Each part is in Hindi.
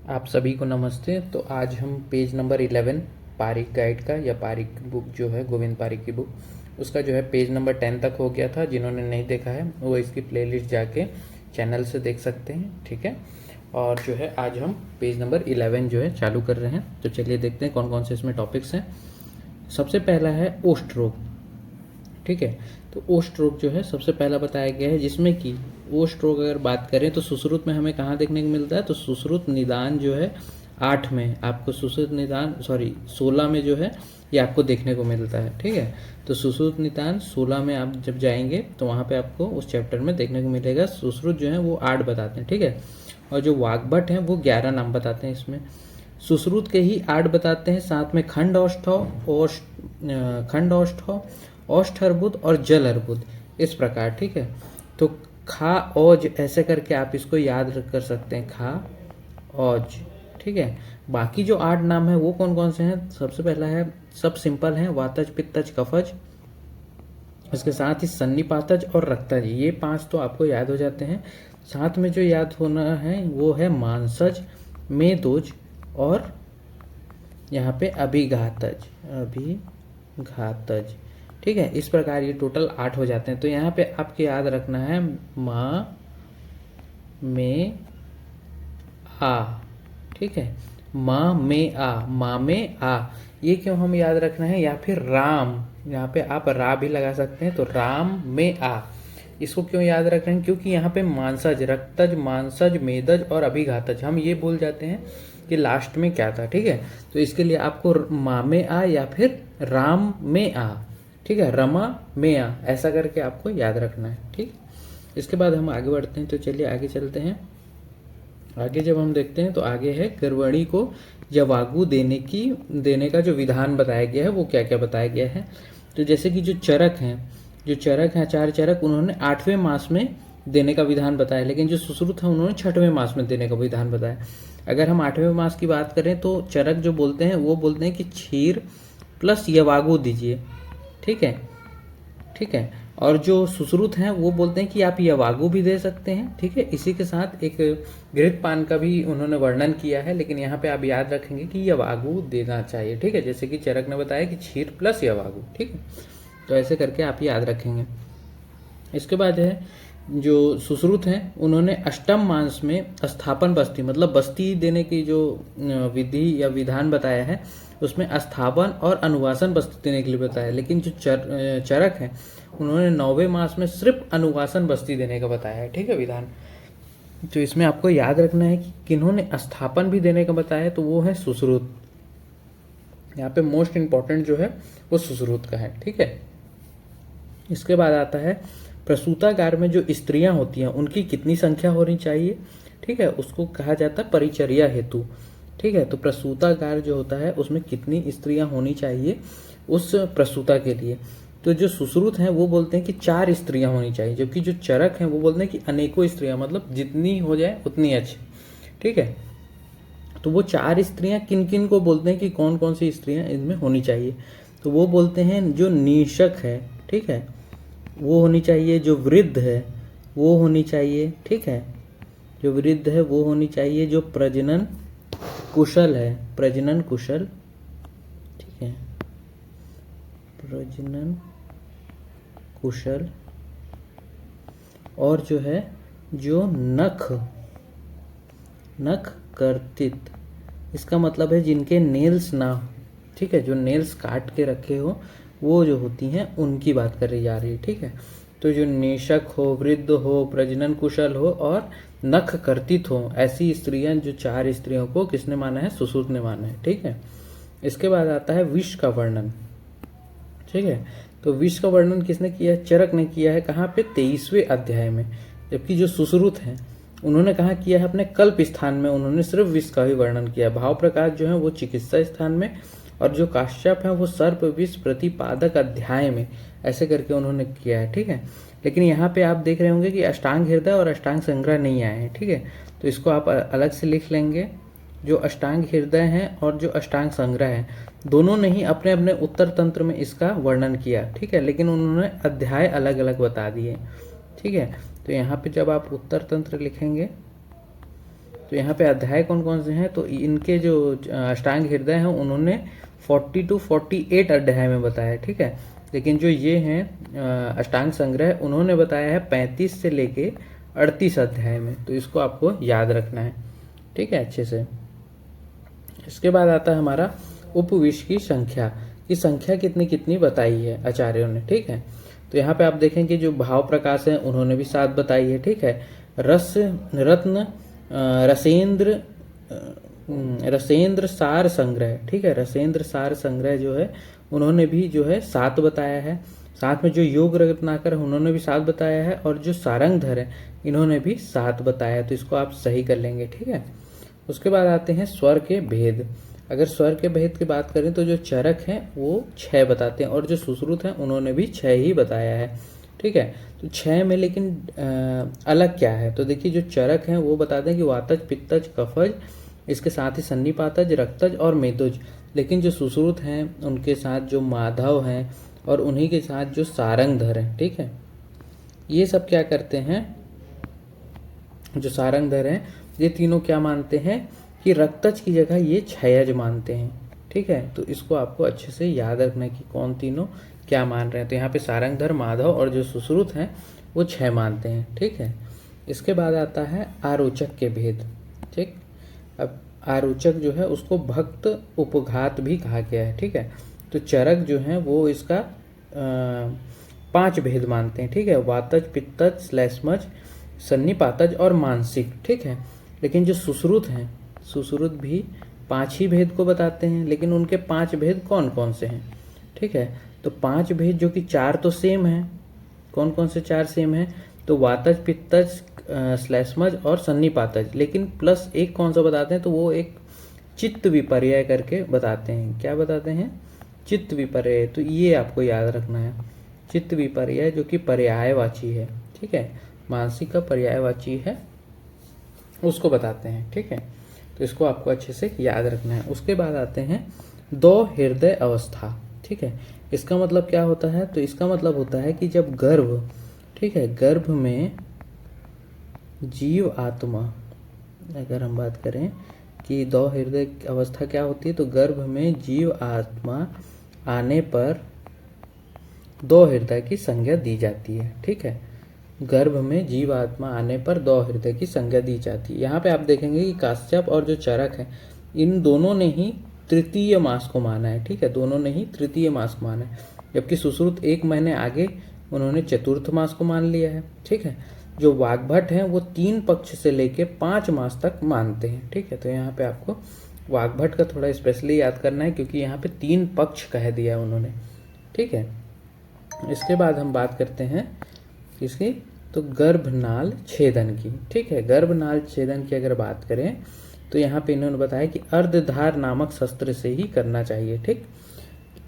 आप सभी को नमस्ते। तो आज हम पेज नंबर 11 पारिक गाइड का या पारिक बुक जो है गोविंद पारिक की बुक उसका जो है पेज नंबर 10 तक हो गया था। जिन्होंने नहीं देखा है वो इसकी प्लेलिस्ट जाके चैनल से देख सकते हैं, ठीक है। और जो है आज हम पेज नंबर 11 जो है चालू कर रहे हैं। तो चलिए देखते हैं कौन कौन से इसमें टॉपिक्स हैं। सबसे पहला है ओष्ठ रोग, ठीक है। तो ओष्ठ रोग जो है सबसे पहला बताया गया है, जिसमें कि ओष्ठ रोग अगर बात करें तो सुश्रुत में हमें कहाँ देखने को मिलता है, तो सुश्रुत निदान जो है 8 में आपको सुश्रुत निदान 16 में जो है ये आपको देखने को मिलता है, ठीक है। तो सुश्रुत निदान 16 में आप जब जाएंगे तो वहाँ पे आपको उस चैप्टर में देखने को मिलेगा। सुश्रुत जो है वो 8 बताते हैं, ठीक है। और जो वाग्भट हैं वो 11 नाम बताते हैं इसमें। सुश्रुत के ही 8 बताते हैं, साथ में खंड औष्ठव, औष्ठ अर्बुद और जल अर्बुद, इस प्रकार, ठीक है। तो खा औज ऐसे करके आप इसको याद कर सकते हैं, खा औज, ठीक है। बाकी जो 8 नाम है वो कौन कौन से हैं, सबसे पहला है, सब सिंपल है, वातज पित्तज कफज, इसके साथ ही सन्निपातज और रक्तज, ये 5 तो आपको याद हो जाते हैं। साथ में जो याद होना है वो है मांसज, मेदोज और यहाँ पे अभिघातज, ठीक है। इस प्रकार ये टोटल 8 हो जाते हैं। तो यहाँ पे आपको याद रखना है माँ में आ, ठीक है। माँ में आ, ये क्यों हम याद रखना है, या फिर राम, यहाँ पे आप रा भी लगा सकते हैं, तो राम में आ, इसको क्यों याद रख रहे हैं, क्योंकि यहाँ पे मांसज, रक्तज, मांसज, मेदज और अभिघातज, हम ये भूल जाते हैं कि लास्ट में क्या था, ठीक है। तो इसके लिए आपको माँ में आ या फिर राम में आ, ठीक है, रमा में आ, ऐसा करके आपको याद रखना है, ठीक। इसके बाद हम आगे बढ़ते हैं। तो चलिए आगे चलते हैं। आगे जब हम देखते हैं तो आगे है गर्वणी को जवागु देने का जो विधान बताया गया है वो क्या क्या बताया गया है। तो जैसे कि जो चरक हैं 4 चरक, उन्होंने 8वें मास में देने का विधान बताया, लेकिन जो सुश्रुत है उन्होंने 6वें मास में देने का विधान बताया। अगर हम 8वें मास की बात करें तो चरक जो बोलते हैं वो बोलते हैं कि क्षीर प्लस यवागु दीजिए, ठीक है। और जो सुश्रुत हैं वो बोलते हैं कि आप यवागु भी दे सकते हैं, ठीक है। इसी के साथ एक घृत पान का भी उन्होंने वर्णन किया है, लेकिन यहाँ पे आप याद रखेंगे कि यवागु देना चाहिए, ठीक है। जैसे कि चरक ने बताया कि क्षीर प्लस यवागु, ठीक है। तो ऐसे करके आप याद रखेंगे। इसके बाद है जो सुश्रुत हैं उन्होंने अष्टम मास में स्थापन बस्ती, मतलब बस्ती देने की जो विधि या विधान बताया है उसमें स्थापन और अनुवासन बस्ती देने के लिए बताया। लेकिन जो चरक है उन्होंने 9वें मास में सिर्फ अनुवासन बस्ती देने का बताया है, ठीक है, विधान। तो इसमें आपको याद रखना है कि किन्होंने स्थापन भी देने का बताया है, तो वो है सुश्रुत। यहाँ पे मोस्ट इंपॉर्टेंट जो है वो सुश्रुत का है, ठीक है। इसके बाद आता है प्रसूतागार में जो स्त्रियां होती हैं उनकी कितनी संख्या होनी चाहिए, ठीक है, उसको कहा जाता है परिचर्या हेतु, ठीक है। तो प्रसूतागार जो होता है उसमें कितनी स्त्रियां होनी चाहिए उस प्रसूता के लिए। तो जो सुश्रुत हैं वो बोलते हैं कि 4 स्त्रियां होनी चाहिए, जबकि जो चरक हैं वो बोलते हैं कि अनेकों स्त्रियां, मतलब जितनी हो जाए उतनी अच्छी, ठीक है। तो वो 4 स्त्रियां किन किन को बोलते हैं कि कौन कौन सी स्त्रियां इनमें होनी चाहिए, तो वो बोलते हैं जो निषक है, ठीक है, वो होनी चाहिए, जो वृद्ध है वो होनी चाहिए, ठीक है, जो वृद्ध है वो होनी चाहिए, जो प्रजनन कुशल है, प्रजनन कुशल, ठीक है, प्रजनन कुशल, और जो है जो नख कर्तित, इसका मतलब है जिनके नेल्स ना हो, ठीक है, जो नेल्स काट के रखे हो वो जो होती हैं उनकी बात करी जा रही है, ठीक है। तो जो निषक हो, वृद्ध हो, प्रजनन कुशल हो और नख कर्तित हो, ऐसी स्त्रियां, जो 4 स्त्रियों को किसने माना है, सुश्रुत ने माना है, ठीक है। इसके बाद आता है विष का वर्णन, ठीक है। तो विष का वर्णन किसने किया है, चरक ने किया है, कहाँ पे, 23वें अध्याय में। जबकि जो सुश्रुत हैं उन्होंने कहा किया है अपने कल्प स्थान में, उन्होंने सिर्फ विष का ही वर्णन किया। भाव प्रकाश जो है वो चिकित्सा स्थान में, और जो काश्यप है वो सर्प विष प्रतिपादक अध्याय में, ऐसे करके उन्होंने किया है, ठीक है। लेकिन यहाँ पे आप देख रहे होंगे कि अष्टांग हृदय और अष्टांग संग्रह नहीं आए हैं, ठीक है। तो इसको आप अलग से लिख लेंगे। जो अष्टांग हृदय है और जो अष्टांग संग्रह है, दोनों ने ही अपने अपने उत्तर तंत्र में इसका वर्णन किया, ठीक है, लेकिन उन्होंने अध्याय अलग अलग बता दिए, ठीक है। तो यहाँ पे जब आप उत्तर तंत्र लिखेंगे तो यहाँ पे अध्याय कौन कौन से हैं, तो इनके जो अष्टांग हृदय हैं उन्होंने 40 to 48 अध्याय में बताया, ठीक है। लेकिन जो ये हैं अष्टांग संग्रह, उन्होंने बताया है 35 से लेके 38 अध्याय में। तो इसको आपको याद रखना है, ठीक है, अच्छे से। इसके बाद आता है हमारा उपविश की संख्या, की संख्या कितनी कितनी बताई है आचार्यों ने, ठीक है। तो यहाँ पे आप देखें कि जो भाव प्रकाश है उन्होंने भी 7 बताई है, ठीक है। रस रत्न रसेंद्र सार संग्रह, ठीक है, रसेंद्र सार संग्रह जो है उन्होंने भी जो है 7 बताया है। साथ में जो योग रत्नाकर उन्होंने भी 7 बताया है, और जो सारंगधर है इन्होंने भी 7 बताया है। तो इसको आप सही कर लेंगे, ठीक है। उसके बाद आते हैं स्वर के भेद। अगर स्वर के भेद की बात करें तो जो चरक हैं वो 6 बताते हैं, और जो सुश्रुत हैं उन्होंने भी 6 ही बताया है, ठीक है। तो 6 में लेकिन अलग क्या है, तो देखिए जो चरक हैं वो बताते हैं कि वातज, पित्तज, कफज, इसके साथ ही सन्निपातज, रक्तज और मेदुज। लेकिन जो सुश्रुत हैं उनके साथ जो माधव हैं और उन्हीं के साथ जो सारंगधर हैं, ठीक है, ये सब क्या करते हैं, जो सारंगधर हैं ये तीनों क्या मानते हैं कि रक्तज की जगह ये क्षयज मानते हैं, ठीक है। तो इसको आपको अच्छे से याद रखना है कि कौन तीनों क्या मान रहे हैं। तो यहाँ पे सारंगधर, माधव और जो सुश्रुत हैं वो 6 मानते हैं, ठीक है। इसके बाद आता है आरोचक के भेद, ठीक। अब आरोचक जो है उसको भक्त उपघात भी कहा गया है, ठीक है। तो चरक जो है वो इसका 5 भेद मानते हैं, ठीक है, वातज, पित्तज, श्लेष्मज, सन्निपातज और मानसिक, ठीक है। लेकिन जो सुश्रुत हैं, सुश्रुत भी 5 ही भेद को बताते हैं, लेकिन उनके 5 भेद कौन कौन से हैं, ठीक है। तो 5 भेद जो कि 4 तो सेम है, कौन कौन से 4 सेम है, तो वातज, पित्तज, श्लेष्मज और सन्निपातज, लेकिन प्लस एक कौन सा बताते हैं, तो वो एक चित्त विपर्यय करके बताते हैं। क्या बताते हैं, चित्त विपर्यय। तो ये आपको याद रखना है, चित्त विपर्यय जो कि पर्यायवाची है, ठीक है, मानसिक का पर्यायवाची है, उसको बताते हैं, ठीक है। तो इसको आपको अच्छे से याद रखना है। उसके बाद आते हैं 2 हृदय अवस्था, ठीक है। इसका मतलब क्या होता है, तो इसका मतलब होता है कि जब गर्भ, ठीक है, गर्भ में जीव आत्मा, अगर हम बात करें कि 2 हृदय अवस्था क्या होती है, तो गर्भ में जीव आत्मा आने पर 2 हृदय की संज्ञा दी जाती है, ठीक है। गर्भ में जीव आत्मा आने पर 2 हृदय की संज्ञा दी जाती है। यहाँ पे आप देखेंगे कि काश्यप और जो चरक है इन दोनों ने ही तृतीय मास को माना है, ठीक है, दोनों ने ही तृतीय मास को माना है। जबकि सुश्रुत 1 महीने आगे उन्होंने चतुर्थ मास को मान लिया है, ठीक है। जो वाग्भट हैं वो 3 पक्ष से लेके 5 मास तक मानते हैं, ठीक है। तो यहाँ पे आपको वाग्भट का थोड़ा स्पेशली याद करना है, क्योंकि यहाँ पे 3 पक्ष कह दिया है उन्होंने, ठीक है। इसके बाद हम बात करते हैं किसकी, तो गर्भनाल छेदन की, ठीक है। गर्भनाल छेदन की अगर बात करें तो यहाँ पे इन्होंने बताया कि अर्धधार नामक शस्त्र से ही करना चाहिए,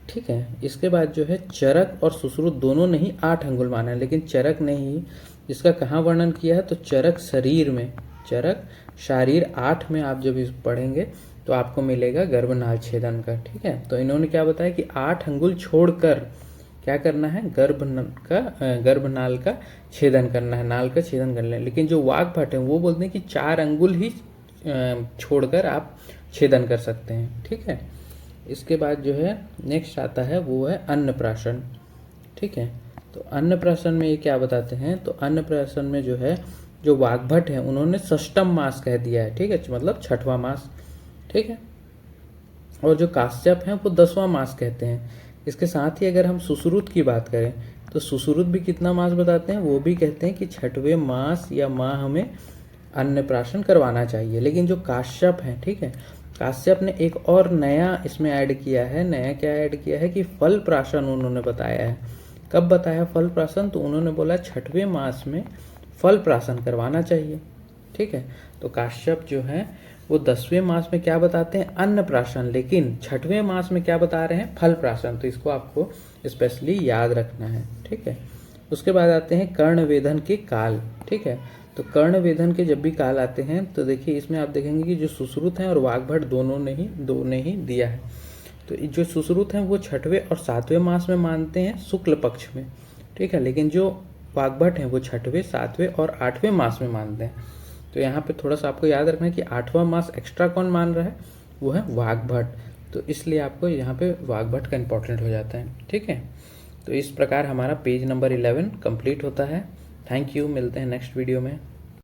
ठीक है। इसके बाद जो है चरक और सुश्रुत दोनों ने ही 8 अंगुल माना है, लेकिन चरक ने ही इसका कहाँ वर्णन किया है, तो चरक शरीर में, चरक शारीर 8 में आप जब इस पढ़ेंगे तो आपको मिलेगा गर्भनाल छेदन का, ठीक है। तो इन्होंने क्या बताया कि 8 अंगुल छोड़कर क्या करना है, गर्भनाल का छेदन करना है, नाल का छेदन करना है। लेकिन जो वाग्भट है वो बोलते हैं कि 4 अंगुल ही छोड़कर आप छेदन कर सकते हैं, ठीक है। इसके बाद जो है नेक्स्ट आता है वो है अन्नप्राशन, ठीक है। तो अन्नप्राशन में ये क्या बताते हैं, तो अन्नप्राशन में जो है जो वाग्भट है उन्होंने षष्टम मास कह दिया है, ठीक है, मतलब 6वां मास, ठीक है। और जो काश्यप हैं वो 10वां मास कहते हैं। इसके साथ ही अगर हम सुश्रुत की बात करें तो सुश्रुत भी कितना मास बताते हैं, वो भी कहते हैं कि 6वें मास या माह हमें अन्नप्राशन करवाना चाहिए। लेकिन जो काश्यप हैं, ठीक है, काश्यप ने एक और नया इसमें ऐड किया है, नया क्या ऐड किया है कि फल प्राशन उन्होंने बताया है। कब बताया फल प्राशन, तो उन्होंने बोला 6वें मास में फल प्राशन करवाना चाहिए, ठीक है। तो काश्यप जो है वो 10वें मास में क्या बताते हैं, अन्नप्राशन, लेकिन 6वें मास में क्या बता रहे हैं, फल प्राशन। तो इसको आपको स्पेशली याद रखना है, ठीक है। उसके बाद आते हैं कर्ण वेधन के काल, ठीक है। तो कर्ण वेधन के जब भी काल आते हैं तो देखिए इसमें आप देखेंगे कि जो सुश्रुत हैं और वाग्भट दोनों ने ही दिया है। तो जो सुश्रुत हैं वो 6वें और 7वें मास में मानते हैं शुक्ल पक्ष में, ठीक है। लेकिन जो वाग्भट हैं वो 6वें, 7वें और 8वें मास में मानते हैं। तो यहाँ पे थोड़ा सा आपको याद रखना है कि 8वां मास एक्स्ट्रा कौन मान रहा है, वो है वाग्भट। तो इसलिए आपको यहाँ पे वाग्भट का इंपॉर्टेंट हो जाता है। ठीक है, तो इस प्रकार हमारा पेज नंबर 11 कंप्लीट होता है। थैंक यू, मिलते हैं नेक्स्ट वीडियो में।